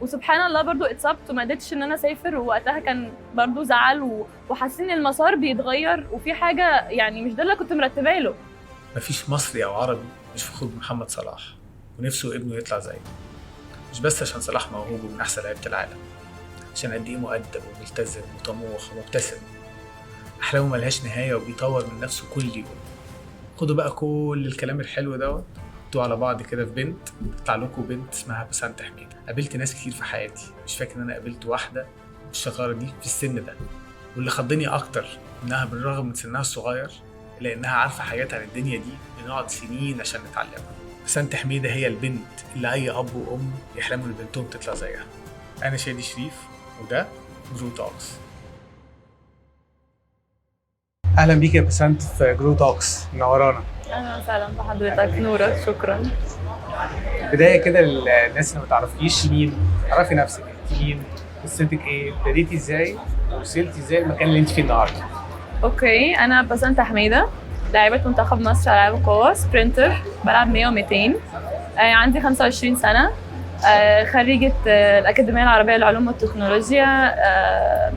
وسبحان الله برضو اتصبت وما قدرتش ان انا اسافر، ووقتها كان برضو زعل وحاسس ان المسار بيتغير وفي حاجه يعني مش ده اللي كنت مرتبه له. مفيش مصري او عربي مش فخور بمحمد صلاح ونفسه ابنه يطلع زيه، مش بس عشان صلاح موهوب ومن احسن لعيبه العالم، عشان قد ايه مؤدب وملتزم وطموح ومبتسم، احلامه ملهاش نهايه وبيطور من نفسه كل يوم. خدوا بقى كل الكلام الحلو دوت حطوه على بعض كده في بنت، تطلع لكم بنت اسمها بسنت حميدة. قابلت ناس كتير في حياتي، مش فاكر ان انا قابلت واحده بالشطاره دي في السن ده، واللي خضني اكتر انها بالرغم من سنها الصغير الا انها عارفه حاجات عن الدنيا دي بنقعد سنين عشان نتعلمها. بسنت حميدة هي البنت اللي اي اب وام يحلموا ان بنتهم تطلع زيها. انا شادي شريف وده جرو توكس. اهلا بيك يا بسنت في جرو توكس، منورانا. اهلا وسهلا بحضرتك، نورك، شكرا. بدايه كده للناس اللي ما تعرفكيش، مين؟ عرفي نفسك، انت مين؟ قصتك ايه؟ ابتديتي ازاي؟ وصلتي ازاي المكان اللي انت فيه النهارده؟ اوكي، انا بسنت حميدة، لاعبة منتخب مصر العاب القوى، سبرينتر، بلعب 100 و200. عندي 25 سنة، خريجة الأكاديمية العربية للعلوم والتكنولوجيا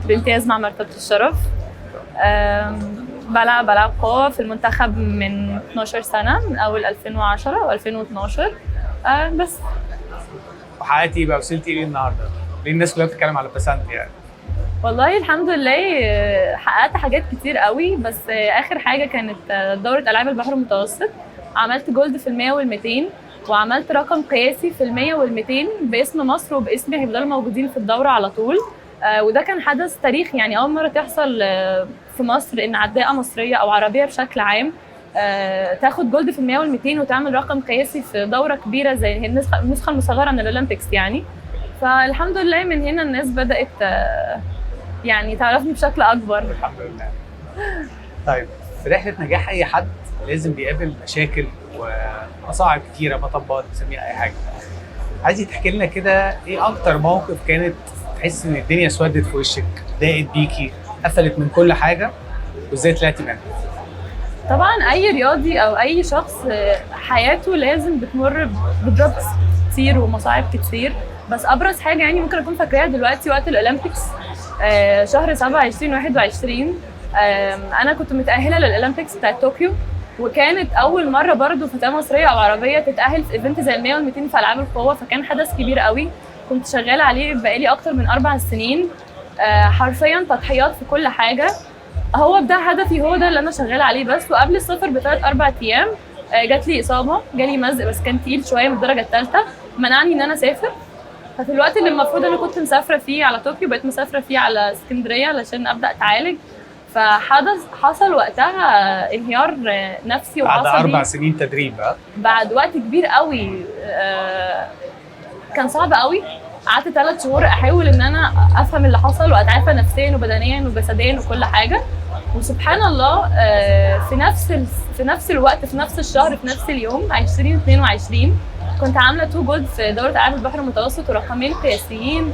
بامتياز مع مرتبة الشرف. بلعب ألعاب قوى في المنتخب من 12 سنة، من أول 2010 و 2012 بس. وحققتي ايه بقى؟ وصلتي ايه النهارده؟ ليه الناس كلها بتتكلم على بسنت يعني؟ والله الحمد لله حققت حاجات كتير قوي، بس آخر حاجة كانت دورة ألعاب البحر المتوسط. عملت جولد في 100 وال200، وعملت رقم قياسي في 100 وال200 باسم مصر وباسمي، هيفضلوا موجودين في الدورة على طول. وده كان حدث تاريخي، يعني أول مرة تحصل في مصر إن عداءة مصرية أو عربية بشكل عام تاخد جولد في 100 وال200 وتعمل رقم قياسي في دورة كبيرة زي النسخة المصغرة من الأولمبيكس يعني. فالحمد لله من هنا الناس بدأت يعني تعرفني بشكل أكبر. الحمد لله. طيب، في رحلة نجاح أي حد لازم بيقابل مشاكل ومصاعب كتيرة، مطبات، نسميها أي حاجة. عايزة تحكي لنا كده إيه أكتر موقف كانت تحس إن الدنيا اسودت في وشك، ضاقت بيكي، قفلت من كل حاجة، وإزاي طلعتي منها؟ طبعا أي رياضي أو أي شخص حياته لازم بتمر بدروبس كتير ومصاعب كتير، بس أبرز حاجة يعني ممكن أكون فاكراها دلوقتي وقت الأولمبيكس شهر 7 2021. أنا كنت متأهلة للأولمبيكس بتاعت طوكيو، وكانت أول مرة برضو فتاة مصرية أو عربية تتأهل في إيفنت زي 100 وال200 في ألعاب القوة، فكان حدث كبير قوي. كنت شغالة عليه بقالي أكتر من 4 سنين، حرفيا تضحيات في كل حاجة. هو ده هدفي، هو ده اللي أنا شغالة عليه بس. وقبل السفر ب3-4 أيام جات لي إصابة، جالي مزق بس كان تقيل شوية من الدرجة الثالثة، منعني إن أنا أسافر. ففي الوقت اللي المفروض أنا كنت مسافرة فيه على طوكيو بقيت مسافرة فيه على اسكندرية علشان أبدأ أتعالج. حصل وقتها انهيار نفسي وعصبي بعد 4 سنين تدريب. بعد وقت كبير قوي، كان صعب قوي. قعدت 3 شهور احاول ان انا افهم اللي حصل واتعافى نفسيا وبدنيا وجسديا وكل حاجه. وسبحان الله في نفس الوقت، في نفس الشهر، في نفس اليوم 2022 كنت عامله 2 جولد في دوره العاب البحر المتوسط ورقمين قياسيين.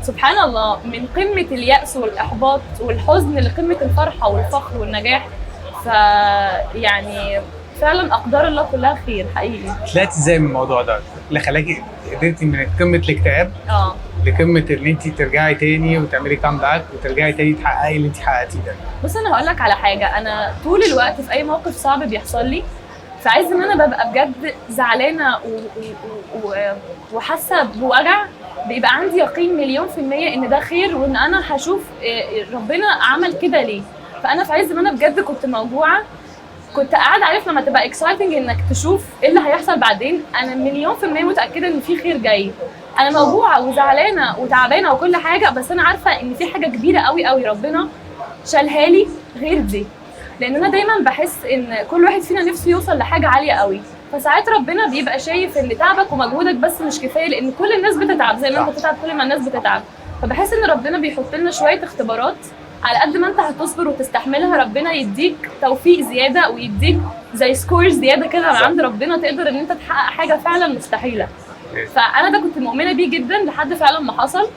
سبحان الله، من قمة اليأس والإحباط والحزن لقمة الفرحة والفخر والنجاح. فيعني فعلا أقدار الله كلها خير حقيقي. طلعتي ازاي من الموضوع ده؟ اللي خلاكي قدرتي من قمة الاكتئاب لقمة ان انت ترجعي تاني وتعملي كامباك وترجعي تاني تحققي اللي انت حققتيه ده؟ بص، أنا هقول لك على حاجة. أنا طول الوقت في أي موقف صعب بيحصل لي في عز ما أنا ببقى بجد زعلانة وحاسة بوجع، بيبقى عندي يقين 1,000,000% ان ده خير وان انا هشوف ربنا عمل كده ليه. فانا في عز ما انا بجد كنت موجوعه، كنت قاعده عارف لما تبقى اكسايتنج انك تشوف ايه اللي هيحصل بعدين. انا 1,000,000% متاكده ان في خير جاي. انا موجوعه وزعلانه وتعبانه وكل حاجه، بس انا عارفه ان في حاجه كبيره قوي قوي ربنا شالها لي غير دي. لان انا دايما بحس ان كل واحد فينا نفسه يوصل لحاجه عاليه قوي، فساعات ربنا بيبقى شايف ان تعبك ومجهودك بس مش كفايه، لان كل الناس بتتعب زي ما انت بتتعب، كل ما الناس بتتعب. فبحس ان ربنا بيحط لنا شويه اختبارات، على قد ما انت هتصبر وتستحملها ربنا يديك توفيق زياده ويديك زي سكور زياده كده من عند ربنا، تقدر ان انت تحقق حاجه فعلا مستحيله. فانا ده كنت مؤمنه بيه جدا لحد فعلا ما حصل.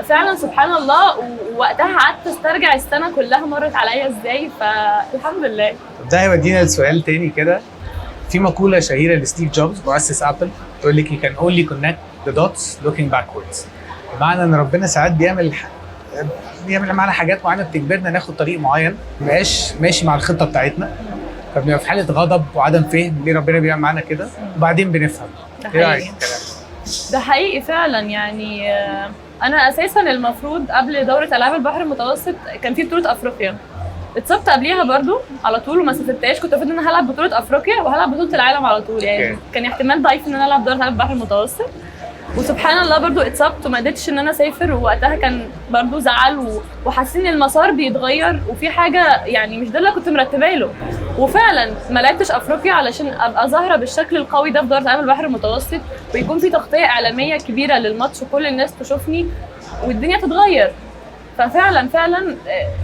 فعلا سبحان الله. ووقتها قعدت استرجع السنه كلها مرت عليا ازاي، فالحمد لله. ده هيودينا لسؤال تاني كده. في مقوله شهيره لستيف جوبز مؤسس ابل تقول لك you can only connect the dots looking backwards. بمعنى ان ربنا ساعات بيعمل معانا حاجات معينه بتجبرنا ناخد طريق معين مبقاش ماشي مع الخطه بتاعتنا، فبنبقى في حاله غضب وعدم فهم ليه ربنا بيعمل معانا كده، وبعدين بنفهم. ايه رايك؟ ده حقيقي فعلا. يعني انا اساسا المفروض قبل دوره العاب البحر المتوسط كان في بطوله افريقيا، اتصبت قبليها برضو على طول وما سافرتهاش. كنت المفروض ان انا هلعب بطوله افريقيا وهلعب بطوله العالم على طول، يعني كان احتمال ضعيف ان انا العب دوره العاب البحر المتوسط. وسبحان الله برضو اتصبت وما قدرتش ان انا اسافر، ووقتها كان برضو زعل وحاسين ان المسار بيتغير وفي حاجه يعني مش ده اللي كنت مرتبه له. وفعلا ما لعبتش افريقيا علشان ابقى ظاهره بالشكل القوي ده في دوره العاب البحر المتوسط، ويكون في تغطيه اعلاميه كبيره للماتش وكل الناس تشوفني والدنيا تتغير. ففعلا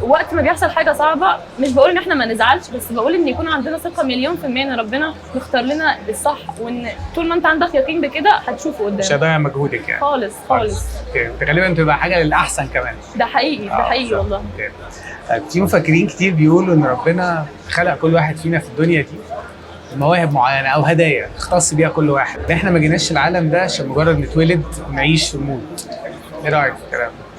وقت ما بيحصل حاجه صعبه مش بقول ان احنا ما نزعلش، بس بقول ان يكون عندنا ثقه 100% ان ربنا مختار لنا الصح، وان طول ما انت عندك يقين بكده هتشوفه قدامك، مش هيضيع مجهودك يعني خالص. اوكي، غالبا بتبقى حاجه للاحسن كمان. ده حقيقي والله. طيب في مفكرين كتير بيقولوا ان ربنا خلق كل واحد فينا في الدنيا دي مواهب معينه او هدايا اختص بيها كل واحد، احنا ما جيناش العالم ده عشان مجرد نتولد ونعيش ونموت. ايه رايك في الكلام ده؟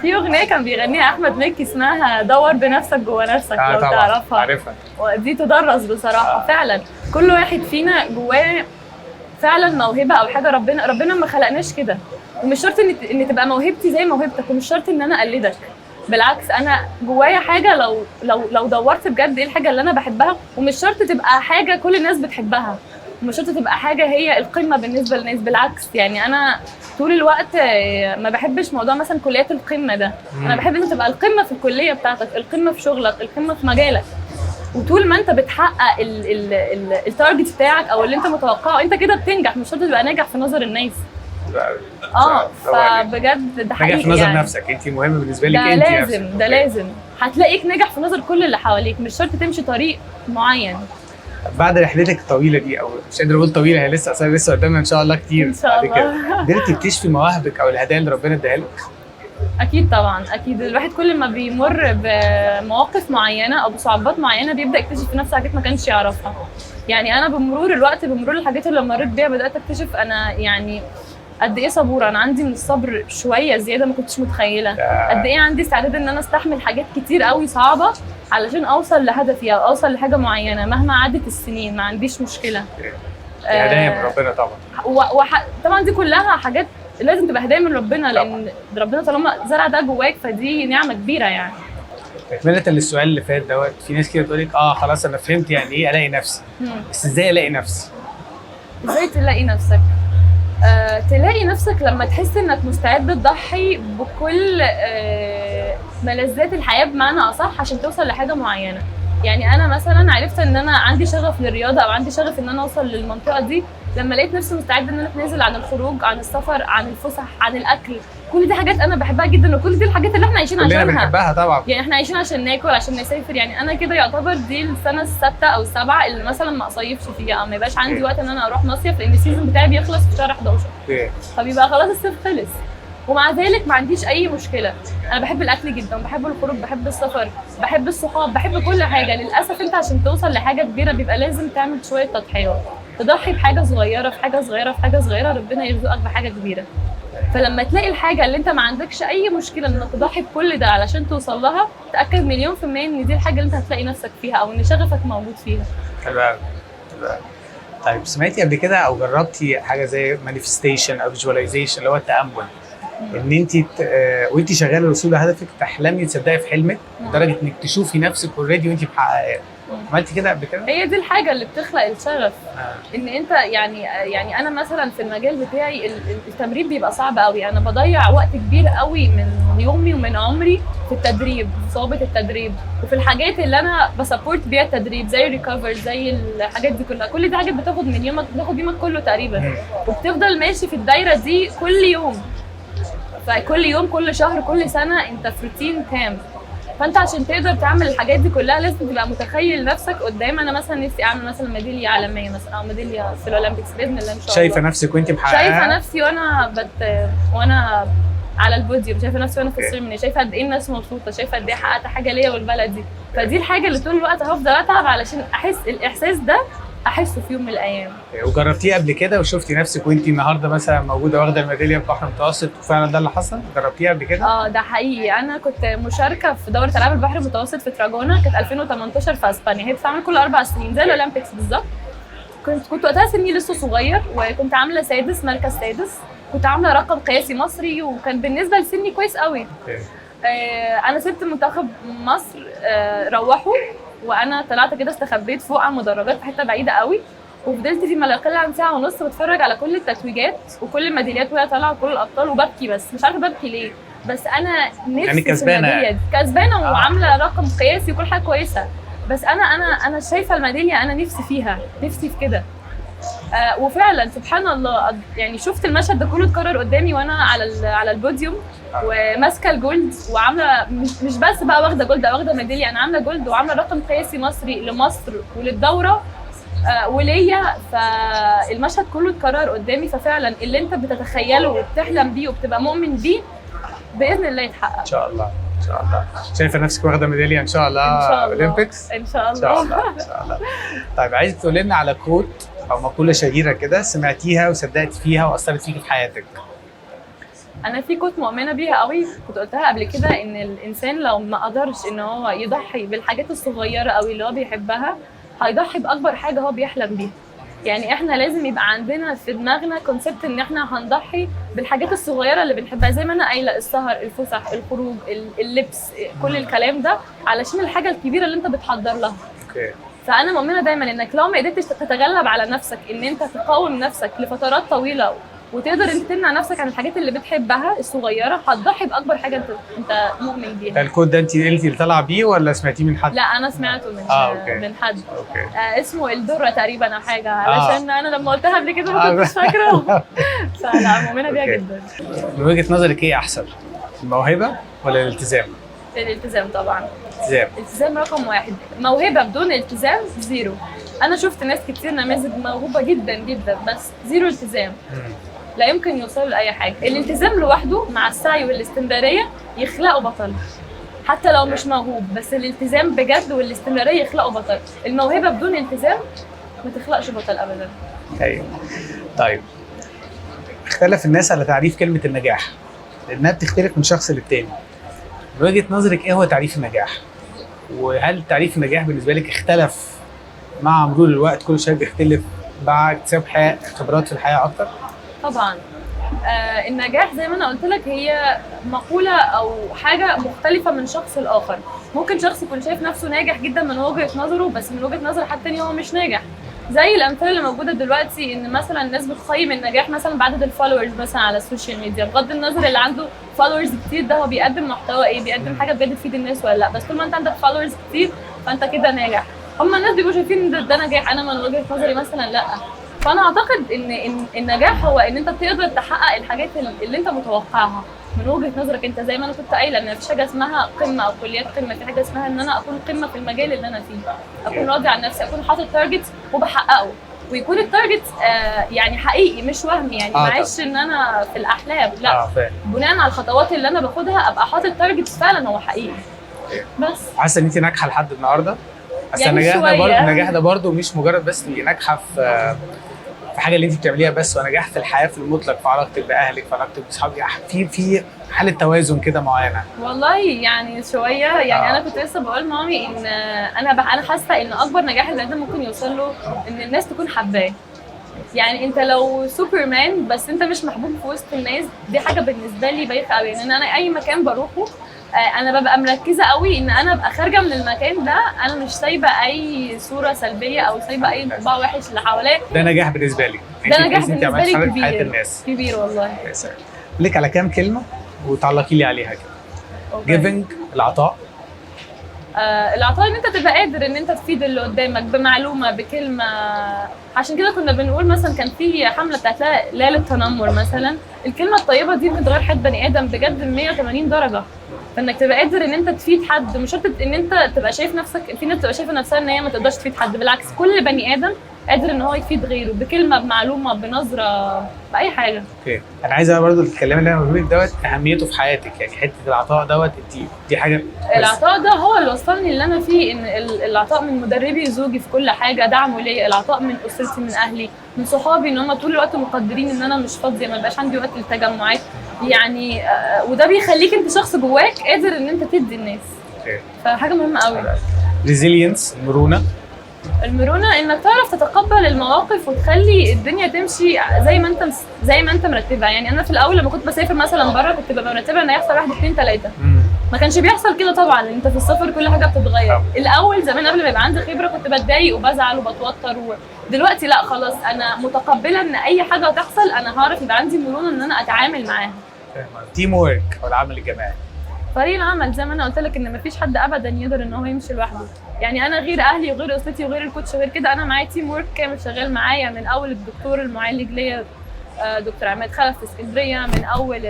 في اغنيه كان بيغنيها احمد مكي اسمها دور بنفسك جوه نفسك، لو تعرفها. عارفها. ودي تدرس بصراحه. فعلا كل واحد فينا جواه فعلا موهبه او حاجه ربنا ما خلقناش كده، ومش شرط ان تبقى موهبتي زي موهبتك، ومش شرط ان انا اقلدك. بالعكس انا جوايا حاجه لو دورت بجد ايه الحاجه اللي انا بحبها، ومش شرط تبقى حاجه كل الناس بتحبها، ومش شرط تبقى حاجه هي القمه بالنسبه للناس. بالعكس يعني انا طول الوقت ما بحبش موضوع مثلا كليات القمه ده. انا بحب ان تبقى القمه في الكليه بتاعتك، القمه في شغلك، القمه في مجالك، وطول ما انت بتحقق التارجت بتاعك او اللي انت متوقعه انت كده بتنجح، مش شرط تبقى ناجح في نظر الناس. فبجد ده حقيقي. ناجح في نظر يعني نفسك انت مهم بالنسبه لك انت، ده لازم هتلاقيك ناجح في نظر كل اللي حواليك، مش شرط تمشي طريق معين. بعد رحلتك الطويله دي، او مش قادر اقول طويله، هي لسه قدامنا ان شاء الله كتير. ان شاء الله قدرتي تكتشفي مواهبك او الهدايا اللي ربنا اداها لك؟ اكيد طبعا، اكيد. الواحد كل ما بيمر بمواقف معينه او بصعوبات معينه بيبدا يكتشف في نفسه حاجات ما كانش يعرفها. يعني انا بمرور الوقت، بمرور الحاجات اللي مريت بيها، بدات اكتشف انا يعني قد ايه صبوره. انا عندي من الصبر شويه زياده ما كنتش متخيله. قد ايه عندي استعداد ان انا استحمل حاجات كتير قوي صعبه علشان اوصل لهدفي او اوصل لحاجه معينه مهما عدت السنين، ما عنديش مشكله. هدايا من ربنا طبعا. طبعا دي كلها حاجات لازم تبقى هدايا من ربنا، لان ربنا طالما زرع ده جواك فدي نعمه كبيره يعني. تكمله للسؤال اللي فات دوت، في ناس كده تقول لك خلاص انا فهمت يعني ايه الاقي نفسي، بس ازاي الاقي نفسي؟ ازاي تلاقي نفسك؟ تلاقي نفسك لما تحس انك مستعد تضحي بكل ملذات الحياه بمعنى اصح عشان توصل لحاجه معينه. يعني انا مثلا عرفت ان انا عندي شغف للرياضه او عندي شغف ان انا اوصل للمنطقه دي لما لقيت نفسي مستعده ان انا اتنازل عن الخروج، عن السفر، عن الفسح، عن الاكل. كل دي حاجات انا بحبها جدا، وكل دي الحاجات اللي احنا عايشين عشانها. كلنا بنحبها طبعا. يعني احنا عايشين عشان ناكل، عشان نسافر. يعني انا كده يعتبر دي السنه السادسه او السابعه اللي مثلا ما اصيفش فيها او ما يبقاش عندي وقت ان انا اروح مصيف، لان السيزون بتاعي بيخلص في شهر 11. فبيبقى خلاص الصيف خلص، ومع ذلك ما عنديش اي مشكله. انا بحب الاكل جدا، بحب الخروج، بحب السفر، بحب الصحاب، بحب كل حاجه. للاسف انت عشان توصل لحاجه كبيره بيبقى لازم تعمل شويه تضحيات، تضحي بحاجه صغيره في حاجه صغيره في حاجه صغيره، ربنا يرزقك بحاجه كبيره. فلما تلاقي الحاجه اللي انت ما عندكش اي مشكله انك تضحي بكل ده علشان توصل لها، تاكد 100% ان دي الحاجه اللي انت هتلاقي نفسك فيها او ان شغفك موجود فيها. حلو قوي. طيب سمعتي قبل كده او جربتي حاجه زي مانيفستيشن او فيجواليزيشن اللي هو التامل؟ ان انت وانت شغاله للوصول لهدفك تحلمي تصدقي في حلمك لدرجه انك تشوفي نفسك اوريدي وانت محققاه. عملتي كده قبل كده؟ هي دي الحاجه اللي بتخلق الشغف. ان انت يعني انا مثلا في المجال بتاعي التمرين بيبقى صعب قوي. انا بضيع وقت كبير قوي من يومي ومن عمري في التدريب، في صعوبه التدريب، وفي الحاجات اللي انا بسبورت بيها التدريب زي الريكفر، زي الحاجات دي كلها. كل دي حاجات بتاخد من يومك، بتاخد يومك كله تقريبا، وبتفضل ماشي في الدايره دي كل يوم. فكل يوم، كل شهر، كل سنه انت في روتين تام. فانت عشان تقدر تعمل الحاجات دي كلها لازم تبقى متخيل نفسك قدام. انا مثلا نفسي اعمل مثلا ميداليه عالميه مثلا او ميداليه في الاولمبيكس باذن الله ان شاء الله. شايفه نفسك وانت محققه؟ شايفه نفسي وانا على البوديوم، شايفه نفسي وانا في السيرموني، شايفه قد ايه الناس مبسوطه، شايفه قد ايه حققت حاجه ليا والبلد دي. فدي الحاجه اللي طول الوقت هفضل اتعب علشان احس الاحساس ده احسه في يوم من الايام. وجربتيه قبل كده وشفتي نفسك وانت النهارده مثلا موجوده واخده الميداليه في البحر المتوسط وفعلا ده اللي حصل؟ جربتيه قبل كده؟ ده حقيقي. انا كنت مشاركه في دوره العاب البحر المتوسط في تراجونا، كانت 2018 في اسبانيا. هي بتتعمل كل 4 سنين زي الاولمبيكس بالظبط. كنت وقتها سني لسه صغير، وكنت عامله مركز سادس. كنت عامله رقم قياسي مصري، وكان بالنسبه لسني كويس قوي. انا سبت منتخب مصر، روحوا، وانا طلعت كده استخبيت فوق على المدرجات في حته بعيده قوي، وفضلت في ما لا يقل عن ساعه ونص بتفرج على كل التتويجات وكل الميداليات وهي طالعه وكل الابطال، وببكي. بس مش عارفه ببكي ليه، بس انا نفسي يعني كسبانه كسبانه وعامله رقم قياسي وكل حاجه كويسه، بس انا شايفه الميداليه، انا نفسي فيها، نفسي في كده. وفعلا سبحان الله، يعني شفت المشهد ده كله اتكرر قدامي وانا على البوديوم وماسكه الجولد، وعامله مش بس بقى واخده جولد او واخده ميداليه، انا عامله جولد وعامله رقم قياسي مصري لمصر وللدوره وليا. فالمشهد كله اتكرر قدامي، ففعلا اللي انت بتتخيله وبتحلم بيه وبتبقى مؤمن بيه باذن الله يتحقق ان شاء الله. ان شاء الله. شايفه نفسك واخده ميداليه ان شاء الله اولمبيكس؟ ان شاء الله. ان شاء الله. ان شاء الله. طيب عايز تقول لنا على كوت او مقوله شهيره كده سمعتيها وصدقت فيها واثرت فيكي في حياتك؟ انا في كنت مؤمنه بيها قوي، كنت قلتها قبل كده، ان الانسان لو ما قدرش ان هو يضحي بالحاجات الصغيره قوي اللي هو بيحبها، هيضحي باكبر حاجه هو بيحلم بيها. يعني احنا لازم يبقى عندنا في دماغنا كونسبت ان احنا هنضحي بالحاجات الصغيره اللي بنحبها، زي ما انا قايله، السهر، الفسح، الخروج، اللبس، كل الكلام ده، علشان الحاجه الكبيره اللي انت بتحضر لها. اوكي. فانا مؤمنه دايما انك لو ما قدرتش تتغلب على نفسك، ان انت تقاوم نفسك لفترات طويله وتقدر انت تمنع نفسك عن الحاجات اللي بتحبها الصغيره، هتضحي باكبر حاجه انت مؤمن بيها. ده الكود ده انت اللي طالعه بيه ولا سمعتيه من حد؟ لا، انا سمعته من حد. اسمه الدره تقريبا او حاجه، علشان انا لما قلتها قبل كده ما كنتش فاكره. فلا، مؤمنه بيها جدا. من وجهه نظرك ايه احسن؟ الموهبه ولا الالتزام؟ الالتزام طبعا. التزام رقم 1. موهبه بدون التزام زيرو. انا شفت ناس كتير نماذج موهوبه جدا جدا بس زيرو التزام، لا يمكن يوصلوا لاي حاجه. الالتزام لوحده مع السعي والاستمراريه يخلقوا بطل، حتى لو مش موهوب، بس الالتزام بجد والاستمراريه يخلقوا بطل. الموهبه بدون التزام ما تخلقش بطل ابدا. ايوه. طيب، اختلف الناس على تعريف كلمه النجاح لانها بتختلف من شخص للتاني. من وجهه نظرك ايه هو تعريف النجاح؟ وهل تعريف النجاح بالنسبه لك اختلف مع مرور الوقت؟ كل شيء بيختلف مع اكتساب خبرات في الحياه اكتر؟ طبعا. النجاح زي ما انا قلت لك هي مقوله او حاجه مختلفه من شخص لاخر. ممكن شخص يكون شايف نفسه ناجح جدا من وجهه نظره، بس من وجهه نظر حد تاني هو مش ناجح. زي الامثله اللي موجوده دلوقتي، ان مثلا الناس بتقيم النجاح مثلا بعدد الفولورز مثلا على السوشيال ميديا، بغض النظر اللي عنده فولورز كتير ده هو بيقدم محتوى ايه، بيقدم حاجه بجد تفيد الناس ولا لا. بس طول ما انت عندك فولورز كتير فانت كده ناجح. هما الناس بيبقوا شايفين ان ده نجاح، انا من وجهه نظري مثلا لا. فانا اعتقد ان النجاح هو ان انت تقدر تحقق الحاجات اللي انت متوقعها من وجهه نظرك انت. زي ما انا كنت قايله ان مفيش حاجه اسمها قمه او كليات قمه، في حاجه اسمها ان انا اكون قمه في المجال اللي انا فيه، اكون راضي عن نفسي، اكون حاطط تارجت وبحققه، ويكون التارجت يعني حقيقي مش وهمي. يعني معيش ان انا في الاحلام، لا، بناء على الخطوات اللي انا باخدها ابقى حاطط تارجت فعلا هو حقيقي. بس حاسه ان انت ناجحه لحد النهارده؟ يعني النجاح ده برضه مش مجرد بس تبقي ناجحه في حاجه اللي انت بتعمليها بس، ونجاح في الحياه في المطلق، في علاقتك باهلك، في علاقتك باصحابك، في حاله توازن كده معينه. والله يعني شويه. يعني انا كنت لسه بقول مامي ان انا حاسه ان اكبر نجاح البني ادم ممكن يوصل له ان الناس تكون حباه. يعني انت لو سوبرمان بس انت مش محبوب في وسط الناس، دي حاجه بالنسبه لي بايخه قوي. يعني انا اي مكان بروحه انا ببقى مركزه قوي ان انا ابقى خارجه من المكان ده انا مش سايبه اي صوره سلبيه او سايبه اي انطباع وحش اللي حواليا. ده نجاح بالنسبه لي. ده نجاح بالنسبه لي كبير. في حياه الناس كبير والله. لك على كام كلمه وتعلقي لي عليها كده. جيفنج، العطاء. العطاء ان انت تبقى قادر ان انت تفيد اللي قدامك بمعلومه، بكلمه. عشان كده كنا بنقول مثلا كان في حمله بتاعت لا للتنمر مثلا، الكلمه الطيبه دي بتغير حياه بني ادم بجد 180 درجه. فانك تبقى قادر ان انت تفيد حد، مش شرط ان انت تبقى شايف نفسك. في ناس تبقى شايفه نفسها ان هي ما تقدرش تفيد حد، بالعكس كل بني ادم قادر ان هو يفيد غيره بكلمه، بمعلومه، بنظره، باي حاجه. اوكي، انا عايز برضه الكلام اللي انا بقوله لك دوت اهميته في حياتك، يعني حته العطاء دوت دي حاجه كويسة. العطاء ده هو اللي وصلني اللي انا فيه، ان العطاء من مدربي وزوجي في كل حاجه، دعمه ليا، العطاء من اسرتي، من اهلي، من صحابي، ان هم طول الوقت مقدرين ان انا مش فاضيه، ما بقاش عندي وقت للتجمعات يعني. وده بيخليك انت شخص جواك قادر ان انت تدي الناس. اوكي، فحاجه مهمه قوي. ريزيلينس، المرونه. المرونه انك تعرف تتقبل المواقف وتخلي الدنيا تمشي زي ما انت مرتبها. يعني انا في الاول لما كنت بسافر مثلا بره كنت ببقى مرتبه ان هيحصل 1 2 3، ما كانش بيحصل كده طبعا. انت في السفر كل حاجه بتتغير. الاول زمان قبل ما يبقى عندي خبره كنت بتضايق وبزعل وبتوتر دلوقتي لا، خلاص انا متقبله ان اي حاجه هتحصل انا هعرف يبقى عندي مرونه ان انا اتعامل معاها. تيم وورك او العمل الجماعي. فريق العمل زي ما انا قلت لك ان مفيش حد ابدا يقدر ان هو يمشي لوحده. يعني انا غير اهلي وغير اسرتي وغير الكوتش وغير كده، انا معايا تيم ورك كامل شغال معايا، من اول الدكتور المعالج ليا دكتور عماد خلف في اسكندريه، من اول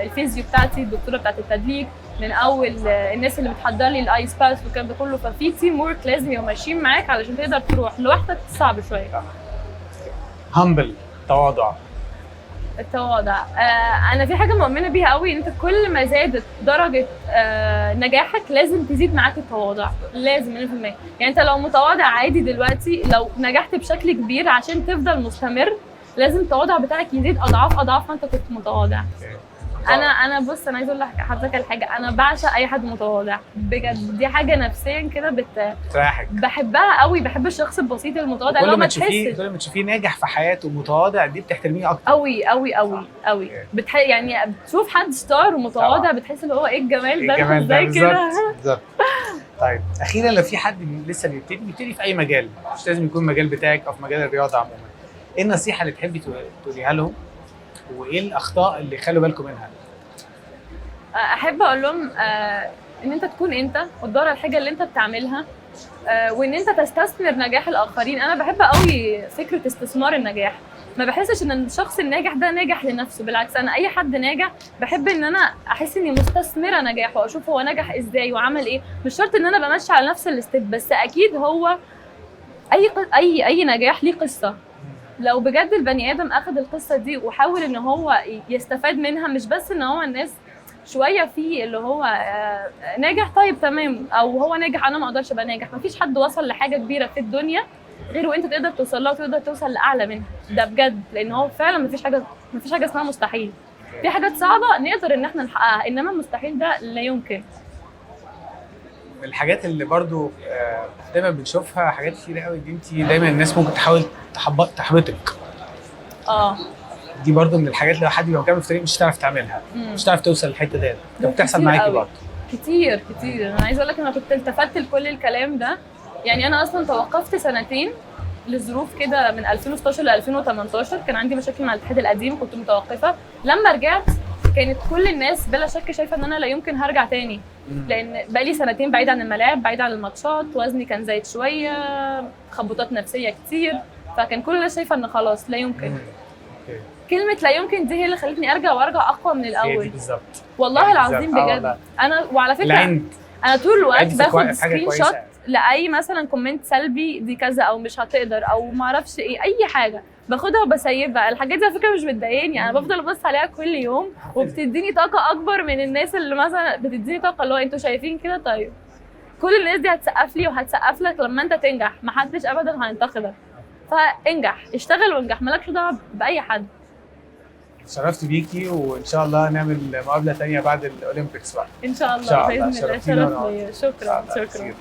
الفيزيو بتاعتي الدكتوره بتاعت التدليك، من اول الناس اللي بتحضر لي الايس باس والكلام ده كله. ففي تيم ورك لازم يبقوا ماشيين معاك علشان تقدر تروح. لوحدك صعب شويه. هامبل، تواضع. التواضع انا في حاجه مؤمنه بيها قوي، ان انت كل ما زادت درجه نجاحك لازم تزيد معاك التواضع، لازم 100%. يعني انت لو متواضع عادي دلوقتي، لو نجحت بشكل كبير عشان تفضل مستمر لازم التواضع بتاعك يزيد اضعاف ما انت كنت متواضع. انا بص، انا عايزه اقول لك حضرتك الحاجه، انا بعشق اي حد متواضع بجد. دي حاجه نفسيا كده بتريحك، بحبها قوي. بحب الشخص البسيط المتواضع اللي هو ما تحسش. كل ما تشوفيه ناجح في حياته ومتواضع دي بتحترميه اكتر قوي قوي قوي قوي. يعني بتشوف حد ستار ومتواضع بتحس اللي هو ايه الجمال ده، ازاي كده. بالظبط. طيب اخيرا، لو في حد لسه بيبتدي في اي مجال، مش لازم يكون المجال بتاعك او في مجال الرياضه عموما، ايه النصيحه اللي تحبي تقوليها لهم؟ وايه الاخطاء اللي خلوا بالكم منها؟ احب اقول لهم ان انت تكون انت وتدور على الحاجه اللي انت بتعملها، وان انت تستثمر نجاح الاخرين. انا بحب قوي فكره استثمار النجاح. ما بحسش ان الشخص الناجح ده ناجح لنفسه، بالعكس انا اي حد ناجح بحب ان انا احس اني مستثمره نجاحه واشوف هو نجح ازاي وعمل ايه. مش شرط ان انا بمشي على نفس الستيب، بس اكيد هو اي نجاح ليه قصه. لو بجد البني ادم اخذ القصه دي وحاول ان هو يستفاد منها، مش بس ان هو الناس شويه فيه اللي هو ناجح طيب تمام، او هو ناجح انا ما اقدرش ابقى ناجح. مفيش حد وصل لحاجه كبيره في الدنيا غير وانت تقدر توصل لها وتقدر توصل لاعلى منها. ده بجد، لان هو فعلا مفيش حاجه اسمها مستحيل. في حاجات صعبه نقدر ان احنا نحققها، انما المستحيل ده لا يمكن. من الحاجات اللي برضو دايما بنشوفها حاجات كتير قوي، دي انت دايما الناس ممكن تحاول تحبطك. دي برضو من الحاجات اللي لو حد بيبقى مكمل في الطريق مش هتعرف تعملها، مش هتعرف توصل للحته ديت. ده بتحصل معاكي برضو كتير. انا عايزه اقول لك انا كنت التفت لكل الكلام ده. يعني انا اصلا توقفت سنتين لظروف كده، من 2016 ل 2018 كان عندي مشاكل مع الاتحاد القديم، كنت متوقفه. لما رجعت كانت كل الناس بلا شك شايفه ان انا لا يمكن هرجع تاني، لان بقالي سنتين بعيد عن الملاعب، بعيد عن الماتشات، وزني كان زايد شويه، تخبطات نفسيه كتير، فكان كل الناس شايفه ان خلاص لا يمكن. كلمه لا يمكن دي هي اللي خلتني ارجع اقوى من الاول. بالظبط والله العظيم بجد. انا وعلى فكره انا طول الوقت باخد سكرين شوت لاي مثلا كومنت سلبي، دي كذا او مش هتقدر او ما اعرفش ايه، اي حاجه باخدها وبسيبها. الحاجات دي على فكره مش بتضايقني، انا بفضل ابص عليها كل يوم وبتديني طاقه اكبر من الناس اللي مثلا بتديني طاقه اللي هو انتوا شايفين كده. طيب كل الناس دي هتسقف لي وهتسقف لك لما انت تنجح، محدش ابدا هينتقدك. فانجح، اشتغل وانجح، مالكش دعوه باي حد. شرفت بيكي، وان شاء الله نعمل مقابله ثانيه بعد الاولمبيكس بقى ان شاء الله باذن الله. شرف ليا. شكرا.